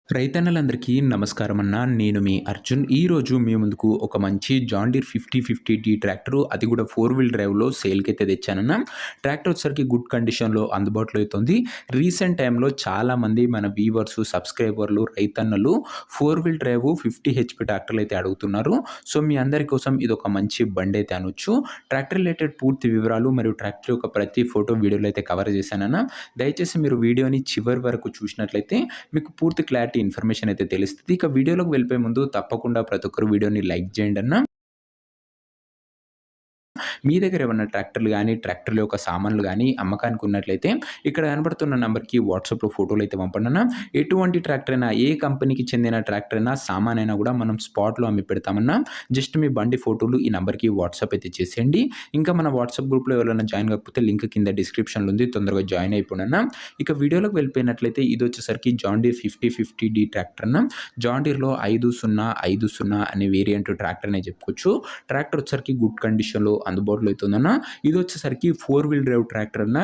రైతన్నలందరికీ నమస్కారం అన్న. నేను మీ అర్జున్. ఈరోజు మీ ముందుకు ఒక మంచి జాన్ డీర్ 5050డి ట్రాక్టరు, అది కూడా 4 వీల్ డ్రైవ్‌లో సేల్‌కైతే తెచ్చానన్న. ట్రాక్టర్ వచ్చేసరికి గుడ్ కండిషన్‌లో అందుబాటులో అయితే ఉంది. రీసెంట్ టైమ్‌లో చాలామంది మన వ్యూవర్స్, సబ్స్క్రైబర్లు, రైతన్నలు 4 వీల్ డ్రైవ్ 50 హెచ్‌పి ట్రాక్టర్లు అయితే అడుగుతున్నారు. సో, మీ అందరి కోసం ఇదొక మంచి బండైతే అనొచ్చు. ట్రాక్టర్ రిలేటెడ్ పూర్తి వివరాలు మరియు ట్రాక్టర్ యొక్క ప్రతి ఫోటో వీడియోలో అయితే కవర్ చేశానన్న. దయచేసి మీరు వీడియోని చివరి వరకు చూసినట్లయితే మీకు పూర్తి క్లారిటీ ఇన్ఫర్మేషన్ అయితే తెలుస్తది. ఇక వీడియోలోకి వెళ్ళిపోయే ముందు తప్పకుండా ప్రతి ఒక్కరు వీడియోని లైక్ చేయండన్న. మీ దగ్గర ఏమన్నా ట్రాక్టర్లు గానీ, ట్రాక్టర్ల యొక్క సామాన్లు గానీ అమ్మకానికి ఉన్నట్లయితే ఇక్కడ కనబడుతున్న నంబర్‌కి వాట్సాప్‌లో ఫోటోలు అయితే పంపండన్న. ఎటువంటి ట్రాక్టర్ అయినా, ఏ కంపెనీకి చెందిన ట్రాక్టర్ అయినా, సామానైనా కూడా మనం స్పాట్‌లో అమ్మి పెడతామన్న. జస్ట్ మీ బండి ఫోటోలు ఈ నంబర్‌కి వాట్సాప్ అయితే చేసేయండి. ఇంకా మన వాట్సాప్ గ్రూప్‌లో ఎవరైనా జాయిన్ కాకపోతే లింక్ కింద డిస్క్రిప్షన్‌లో ఉంది. తొందరగా జాయిన్ అయిపోండన్న. ఇక వీడియోలోకి వెళ్ళిపోయినట్లయితే ఇదొచ్చేసరికి జాన్ డీర్ 5050డి ట్రాక్టర్ అన్న. జాన్ డీర్‌లో 5050 అనే వేరియంట్ ట్రాక్టర్ అనే చెప్పుకోవచ్చు. ట్రాక్టర్ వచ్చేసరికి గుడ్ కండిషన్‌లో అందుబాటులో అయితే ఉందన్న. ఇది వచ్చేసరికి 4 వీల్ డ్రైవ్ ట్రాక్టర్ అన్న.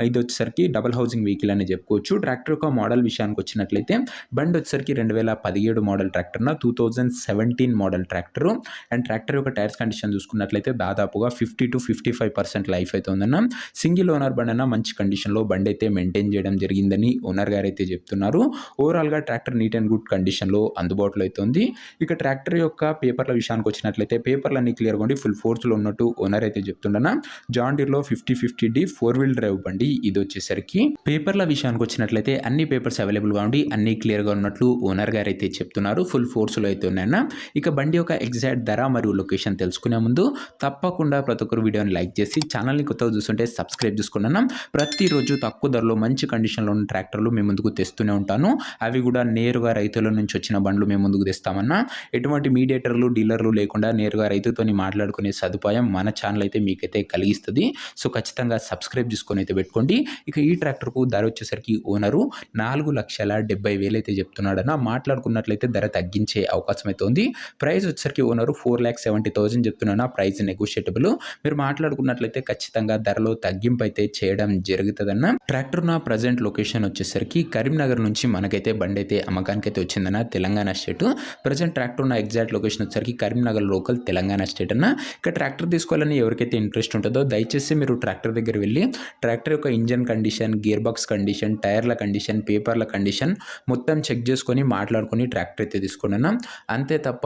ఇది వచ్చేసరికి డబుల్ హౌసింగ్ వెహికల్ అని చెప్పుకోవచ్చు. ట్రాక్టర్ యొక్క మోడల్ విషయానికి వచ్చినట్లయితే బండి వచ్చేసరికి 2017 మోడల్ ట్రాక్టర్ అన్న. 2017 మోడల్ ట్రాక్టర్. అండ్ ట్రాక్టర్ యొక్క టైర్స్ కండిషన్ చూసుకున్నట్లయితే దాదాపుగా 50-55% లైఫ్ అయితే ఉందన్న. సింగిల్ ఓనర్ బండి అన్న. మంచి కండిషన్‌లో బండి అయితే మెయింటైన్ చేయడం జరిగిందని ఓనర్ గారు అయితే చెప్తున్నారు. ఓవరాల్‌గా ట్రాక్టర్ నీట్ అండ్ గుడ్ కండిషన్‌లో అందుబాటులో అయితే ఉంది. ఇక ట్రాక్టర్ యొక్క పేపర్ల విషయానికి వచ్చినట్లయితే పేపర్లన్నీ క్లియర్‌గా ఉండి ఫుల్ ఫోర్స్‌లో ఉన్నట్టు ఓనర్ అయితే చెప్తుండన. జాన్ డీర్‌లో 5050డి 4 వీల్ డ్రైవ్ బండి ఇది వచ్చేసరికి. పేపర్ల విషయానికి వచ్చినట్లయితే అన్ని పేపర్స్ అవైలబుల్‌గా ఉండి అన్నీ క్లియర్‌గా ఉన్నట్లు ఓనర్ గారు అయితే చెప్తున్నారు. ఫుల్ ఫోర్స్‌లో అయితే ఉన్నాయన్న. ఇక బండి యొక్క ఎగ్జాక్ట్ ధర మరియు లొకేషన్ తెలుసుకునే ముందు తప్పకుండా ప్రతి ఒక్కరు వీడియోని లైక్ చేసి ఛానల్‌ని కొత్తగా చూస్తుంటే సబ్స్క్రైబ్ చేసుకోండన్న. ప్రతిరోజు తక్కువ ధరలో మంచి కండిషన్‌లో ఉన్న ట్రాక్టర్లు మీ ముందుకు తెస్తూనే ఉంటాను. అవి కూడా నేరుగా రైతుల నుంచి వచ్చిన బండ్లు మేము ముందుకు తెస్తామన్న. ఎటువంటి మీడియేటర్లు, డీలర్లు లేకుండా నేరుగా రైతుతోని మాట్లాడుకునే సదుపాయం మన ఛానల్ అయితే మీకైతే కలిగిస్తుంది. సో, ఖచ్చితంగా సబ్స్క్రైబ్ చేసుకొని అయితే పెట్టుకోండి. ఇక ఈ ట్రాక్టర్కు ధర వచ్చేసరికి ఓనరు 4,70,000 అయితే చెప్తున్నాడన్న. మాట్లాడుకున్నట్లయితే ధర తగ్గించే అవకాశం అయితే ఉంది. ప్రైస్ వచ్చేసరికి ఓనరు 4,70,000 చెప్తున్నా. ప్రైస్ నెగోషియేటబుల్. మీరు మాట్లాడుకున్నట్లయితే ఖచ్చితంగా ధరలో తగ్గింపు అయితే చేయడం జరుగుతుందన్న. ట్రాక్టర్ నా ప్రజెంట్ లొకేషన్ వచ్చేసరికి కరీంనగర్ నుంచి మనకైతే బండి అయితే అమ్మకానికి అయితే వచ్చిందన్న. తెలంగాణ స్టేట్. ప్రజెంట్ ట్రాక్టర్ నా ఎగ్జాక్ట్ లొకేషన్ వచ్చేసరికి కరీంనగర్ లోకల్, తెలంగాణ స్టేట్ అన్న. ఇక ట్రాక్టర్ తీసుకోవాలని ఎవరికైతే ఇంట్రెస్ట్ ఉంటుందో దయచేసి మీరు ట్రాక్టర్ దగ్గర వెళ్ళి ట్రాక్టర్ యొక్క engine condition, gear box condition, టైర్ల కండిషన్, పేపర్ల కండిషన్ మొత్తం చెక్ చేసుకొని మాట్లాడుకొని ట్రాక్టర్ అయితే తీసుకోండి అన్న. అంతే తప్ప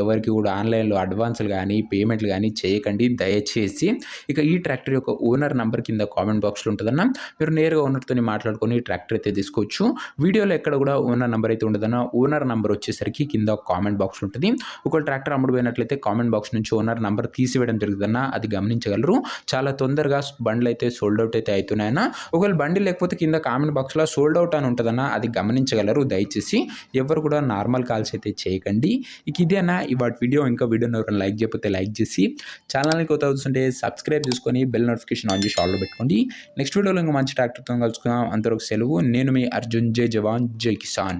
ఎవరికి కూడా ఆన్లైన్లో అడ్వాన్సులు కానీ, పేమెంట్లు కానీ చేయకండి దయచేసి. ఇక ఈ ట్రాక్టర్ యొక్క ఓనర్ నంబర్ కింద కామెంట్ బాక్స్లో ఉంటుందన్న. మీరు నేరుగా ఓనర్తో మాట్లాడుకొని ట్రాక్టర్ అయితే తీసుకోవచ్చు. వీడియోలో ఎక్కడ కూడా ఓనర్ నంబర్ అయితే ఉండదన్న. ఓనర్ నంబర్ వచ్చేసరికి కింద కామెంట్ బాక్స్లో ఉంటుంది. ఒకవేళ ట్రాక్టర్ అమ్ముడు పోయినట్లయితే కామెంట్ బాక్స్ నుంచి ఓనర్ నంబర్ తీసివేయడం జరుగుతుందన్న. అది గమనించగలరు. చాలా తొందరగా బండ్లు అయితే సోల్డ్ అవుట్ అయితే అవుతున్నాయన్న. ఒకవేళ బండి లేకపోతే కింద కామెంట్ బాక్స్లో సోల్డ్ అవుట్ అని ఉంటుందన్న. అది గమనించగలరు. దయచేసి ఎవరు కూడా నార్మల్ కాల్స్ అయితే చేయకండి. ఇక ఇదే అన్న ఇవాటి వీడియో. ఇంకా వీడియోని ఎవరైనా లైక్ చేయకపోతే లైక్ చేసి ఛానల్ని కొత్త చూస్తుంటే సబ్స్క్రైబ్ చేసుకొని బెల్ నోటిఫికేషన్ ఆన్ చేసి ఆల్లో పెట్టుకోండి. నెక్స్ట్ వీడియోలో ఇంకా మంచి ట్రాక్టర్తో కలుసుకుందాం. అంతవరకు సెలవు. నేను మీ అర్జున్. జై జవాన్, జై కిసాన్.